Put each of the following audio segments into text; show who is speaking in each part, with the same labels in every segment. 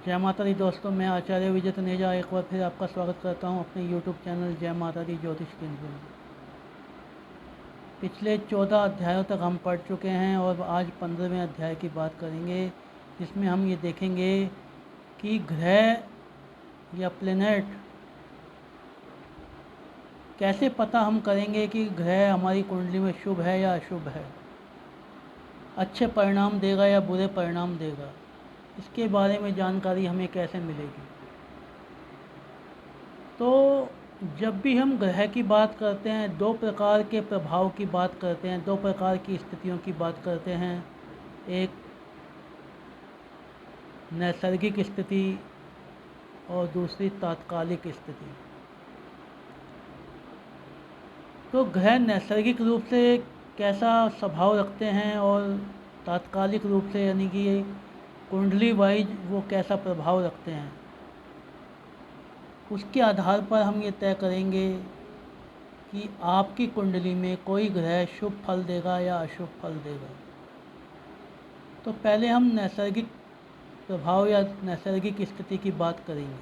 Speaker 1: जय माता दी दोस्तों, मैं आचार्य विजय तनेजा एक बार फिर आपका स्वागत करता हूं अपने यूट्यूब चैनल जय माता दी ज्योतिष केंद्र में। पिछले 14 अध्यायों तक हम पढ़ चुके हैं और आज 15वें अध्याय की बात करेंगे, जिसमें हम ये देखेंगे कि ग्रह या प्लेनेट कैसे पता हम करेंगे कि ग्रह हमारी कुंडली में शुभ है या अशुभ है, अच्छे परिणाम देगा या बुरे परिणाम देगा। इसके बारे में जानकारी हमें कैसे मिलेगी। तो जब भी हम ग्रह की बात करते हैं, दो प्रकार के प्रभाव की बात करते हैं, दो प्रकार की स्थितियों की बात करते हैं। एक नैसर्गिक स्थिति और दूसरी तात्कालिक स्थिति। तो ग्रह नैसर्गिक रूप से कैसा स्वभाव रखते हैं और तात्कालिक रूप से यानी कि कुंडली वाइज वो कैसा प्रभाव रखते हैं, उसके आधार पर हम ये तय करेंगे कि आपकी कुंडली में कोई ग्रह शुभ फल देगा या अशुभ फल देगा। तो पहले हम नैसर्गिक प्रभाव या नैसर्गिक स्थिति की बात करेंगे।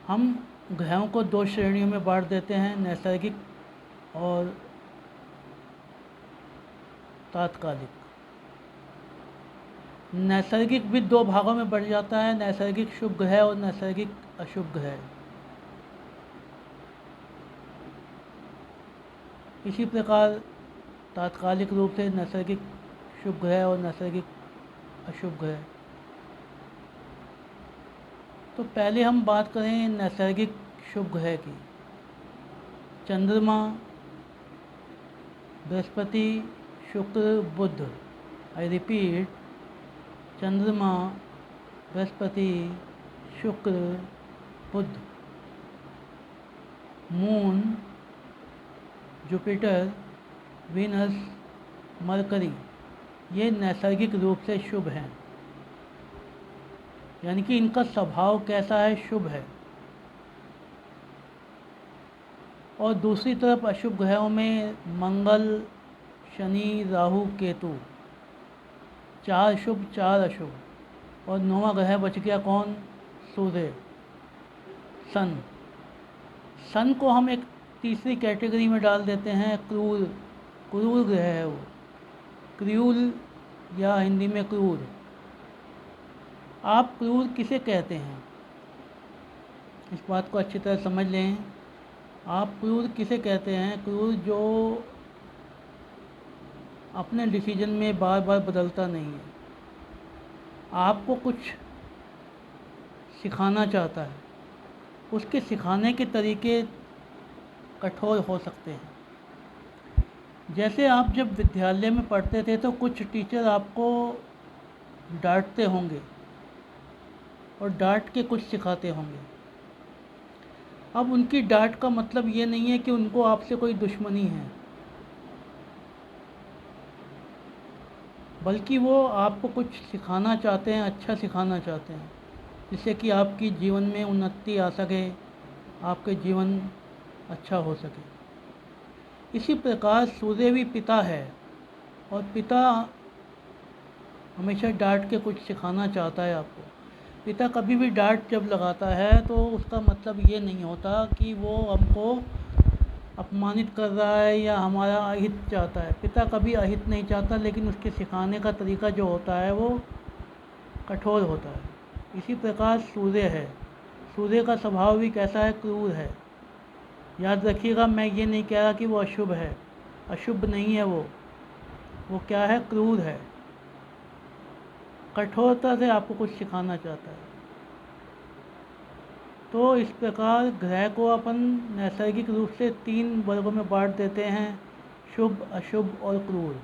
Speaker 1: हम ग्रहों को दो श्रेणियों में बांट देते हैं, नैसर्गिक और तात्कालिक। नैसर्गिक भी दो भागों में बढ़ जाता है, नैसर्गिक शुभ ग्रह और नैसर्गिक अशुभ ग्रह। इसी प्रकार तात्कालिक रूप से नैसर्गिक शुभ ग्रह और नैसर्गिक अशुभ ग्रह। तो पहले हम बात करें नैसर्गिक शुभ ग्रह की। चंद्रमा, बृहस्पति, शुक्र, बुध। आई रिपीट, चंद्रमा, बृहस्पति, शुक्र, बुध। मून, जुपिटर, वीनस, मरकरी, ये नैसर्गिक रूप से शुभ हैं, यानी कि इनका स्वभाव कैसा है, शुभ है। और दूसरी तरफ अशुभ ग्रहों में मंगल, शनि, राहु, केतु, 4 शुभ 4 अशुभ। और 9वां ग्रह बच गया कौन, सूर्य, सन। सन को हम एक तीसरी कैटेगरी में डाल देते हैं, क्रूर। क्रूर ग्रह है वो, क्रूर या हिंदी में क्रूर। आप क्रूर किसे कहते हैं, इस बात को अच्छी तरह समझ लें। आप क्रूर किसे कहते हैं, क्रूर जो अपने डिसीजन में बार बार बदलता नहीं है, आपको कुछ सिखाना चाहता है, उसके सिखाने के तरीके कठोर हो सकते हैं। जैसे आप जब विद्यालय में पढ़ते थे तो कुछ टीचर आपको डांटते होंगे और डांट के कुछ सिखाते होंगे। अब उनकी डांट का मतलब ये नहीं है कि उनको आपसे कोई दुश्मनी है, बल्कि वो आपको कुछ सिखाना चाहते हैं, अच्छा सिखाना चाहते हैं, जिससे कि आपकी जीवन में उन्नति आ सके, आपके जीवन अच्छा हो सके। इसी प्रकार सूर्य भी पिता है, और पिता हमेशा डांट के कुछ सिखाना चाहता है आपको। पिता कभी भी डांट जब लगाता है तो उसका मतलब ये नहीं होता कि वो हमको अपमानित कर रहा है या हमारा अहित चाहता है। पिता कभी अहित नहीं चाहता, लेकिन उसके सिखाने का तरीका जो होता है वो कठोर होता है। इसी प्रकार सूर्य है, सूर्य का स्वभाव भी कैसा है, क्रूर है। याद रखिएगा, मैं ये नहीं कह रहा कि वो अशुभ है, अशुभ नहीं है वो क्या है, क्रूर है। कठोरता से आपको कुछ सिखाना चाहता है। तो इस प्रकार ग्रह को अपन नैसर्गिक रूप से 3 वर्गों में बांट देते हैं, शुभ, अशुभ और क्रूर।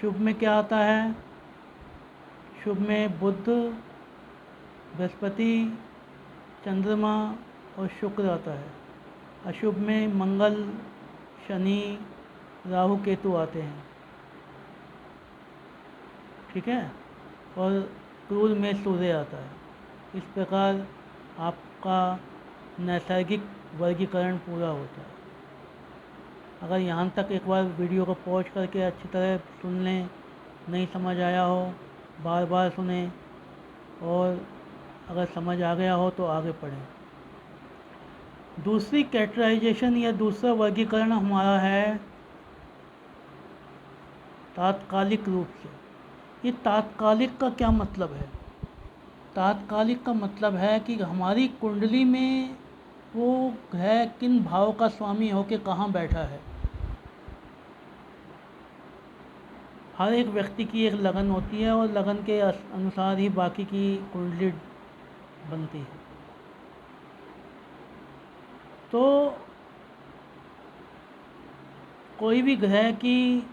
Speaker 1: शुभ में क्या आता है, शुभ में बुध, बृहस्पति, चंद्रमा और शुक्र आता है। अशुभ में मंगल, शनि, राहु, केतु आते हैं, ठीक है। और क्रूर में सूर्य आता है। इस प्रकार आपका नैसर्गिक वर्गीकरण पूरा होता है। अगर यहाँ तक एक बार वीडियो को पॉज करके अच्छी तरह सुन लें नहीं समझ आया हो बार बार सुने, और अगर समझ आ गया हो तो आगे पढ़ें। दूसरी कैटेगराइजेशन या दूसरा वर्गीकरण हमारा है तात्कालिक रूप से। ये तात्कालिक का क्या मतलब है? तात्कालिक का मतलब है कि हमारी कुंडली में वो ग्रह किन भाव का स्वामी होकर कहाँ बैठा है। हर एक व्यक्ति की एक लगन होती है और लगन के अनुसार ही बाकी की कुंडली बनती है। तो कोई भी ग्रह की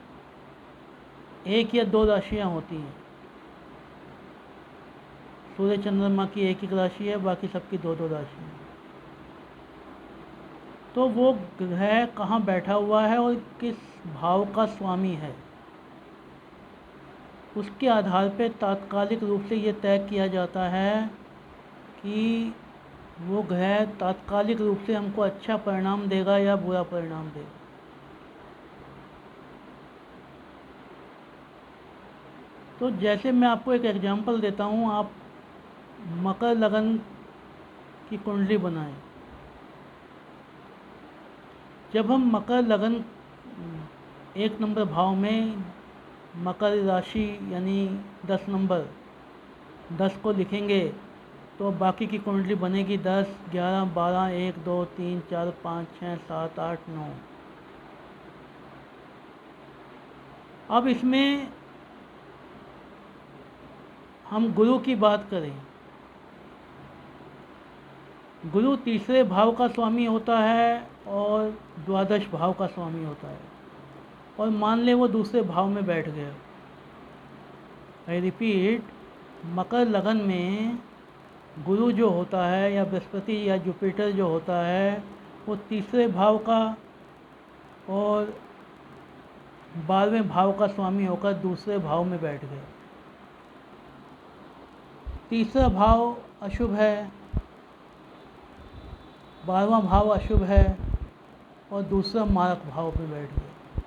Speaker 1: एक या दो राशियां होती हैं। सूर्य चंद्रमा की एक एक राशि है, बाकी सबकी दो दो राशि हैं। तो वो ग्रह कहाँ बैठा हुआ है और किस भाव का स्वामी है, उसके आधार पर तात्कालिक रूप से ये तय किया जाता है कि वो ग्रह तात्कालिक रूप से हमको अच्छा परिणाम देगा या बुरा परिणाम देगा। तो जैसे मैं आपको एक एग्जांपल देता हूँ, आप मकर लगन की कुंडली बनाएं। जब हम मकर लगन 1 नंबर भाव में मकर राशि यानी 10 नंबर 10 को लिखेंगे तो बाकी की कुंडली बनेगी 10, 11, 12, 1, 2, 3, 4, 5, 6, 7, 8, 9। अब इसमें हम गुरु की बात करें। गुरु तीसरे भाव का स्वामी होता है और द्वादश भाव का स्वामी होता है, और मान ले वो दूसरे भाव में बैठ गया। आई रिपीट, मकर लगन में गुरु जो होता है या बृहस्पति या जुपिटर जो होता है वो तीसरे भाव का और 12वें भाव का स्वामी होकर दूसरे भाव में बैठ गए। तीसरा भाव अशुभ है, 12वां भाव अशुभ है और दूसरा मारक भाव में बैठ गया।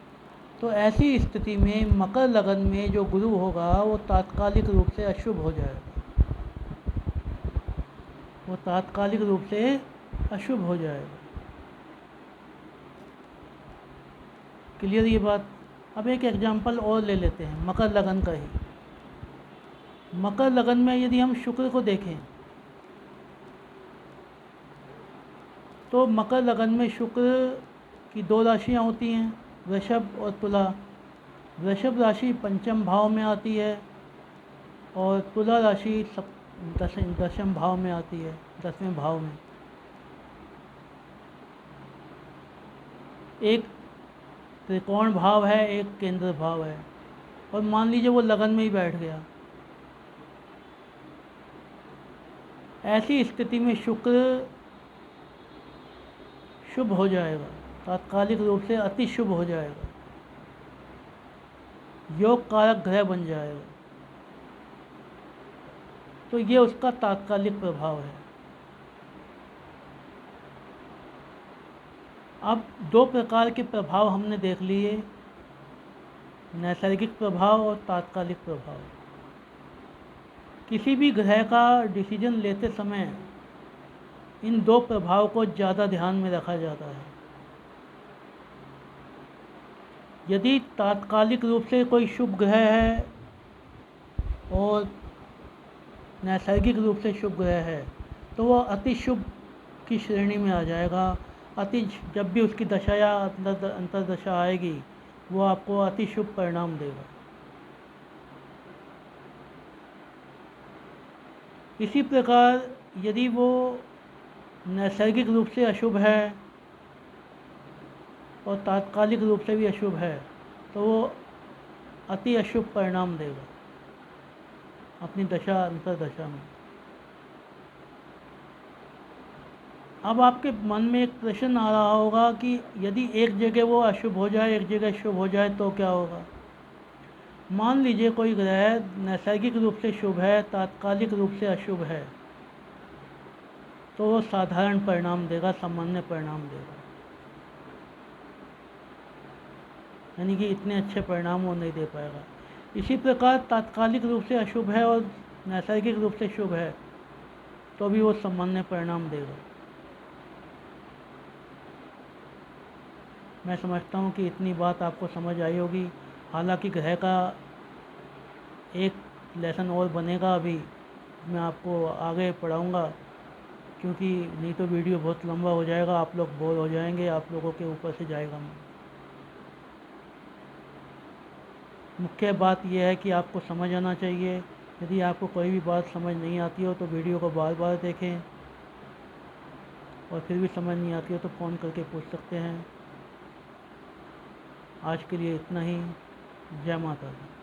Speaker 1: तो ऐसी स्थिति में मकर लगन में जो गुरु होगा वो तात्कालिक रूप से अशुभ हो जाएगा, वो तात्कालिक रूप से अशुभ हो जाएगा। क्लियर ये बात? अब एक एग्जांपल और ले लेते हैं मकर लगन का ही। मकर लगन में यदि हम शुक्र को देखें तो मकर लगन में शुक्र की 2 राशियां होती हैं, वृषभ और तुला। वृषभ राशि 5म भाव में आती है और तुला राशि 10म भाव में आती है, 10वें भाव में। एक त्रिकोण भाव है, एक केंद्र भाव है, और मान लीजिए वो लगन में ही बैठ गया। ऐसी स्थिति में शुक्र शुभ हो जाएगा, तात्कालिक रूप से अति शुभ हो जाएगा, योग कारक ग्रह बन जाएगा। तो ये उसका तात्कालिक प्रभाव है। अब 2 प्रकार के प्रभाव हमने देख लिए, नैसर्गिक प्रभाव और तात्कालिक प्रभाव। किसी भी ग्रह का डिसीजन लेते समय इन 2 प्रभाव को ज़्यादा ध्यान में रखा जाता है। यदि तात्कालिक रूप से कोई शुभ ग्रह है और नैसर्गिक रूप से शुभ ग्रह है तो वह अति शुभ की श्रेणी में आ जाएगा। जब भी उसकी दशा या अंतर्दशा आएगी वो आपको अति शुभ परिणाम देगा। इसी प्रकार यदि वो नैसर्गिक रूप से अशुभ है और तात्कालिक रूप से भी अशुभ है तो वो अति अशुभ परिणाम देगा अपनी दशा अंतर्दशा में। अब आपके मन में एक प्रश्न आ रहा होगा कि यदि एक जगह वो अशुभ हो जाए, एक जगह शुभ हो जाए तो क्या होगा? मान लीजिए कोई ग्रह नैसर्गिक रूप से शुभ है, तात्कालिक रूप से अशुभ है, तो वो साधारण परिणाम देगा, सामान्य परिणाम देगा, यानी कि इतने अच्छे परिणाम वो नहीं दे पाएगा। इसी प्रकार तात्कालिक रूप से अशुभ है और नैसर्गिक रूप से शुभ है तो भी वो सामान्य परिणाम देगा। मैं समझता हूँ कि इतनी बात आपको समझ आई होगी। हालांकि ग्रह का एक लेसन और बनेगा, अभी मैं आपको आगे पढ़ाऊँगा, क्योंकि नहीं तो वीडियो बहुत लंबा हो जाएगा, आप लोग बोर हो जाएंगे, आप लोगों के ऊपर से जाएगा। मुख्य बात यह है कि आपको समझ आना चाहिए। यदि आपको कोई भी बात समझ नहीं आती हो तो वीडियो को बार बार देखें, और फिर भी समझ नहीं आती हो तो फ़ोन करके पूछ सकते हैं। आज के लिए इतना ही। जय माता दी।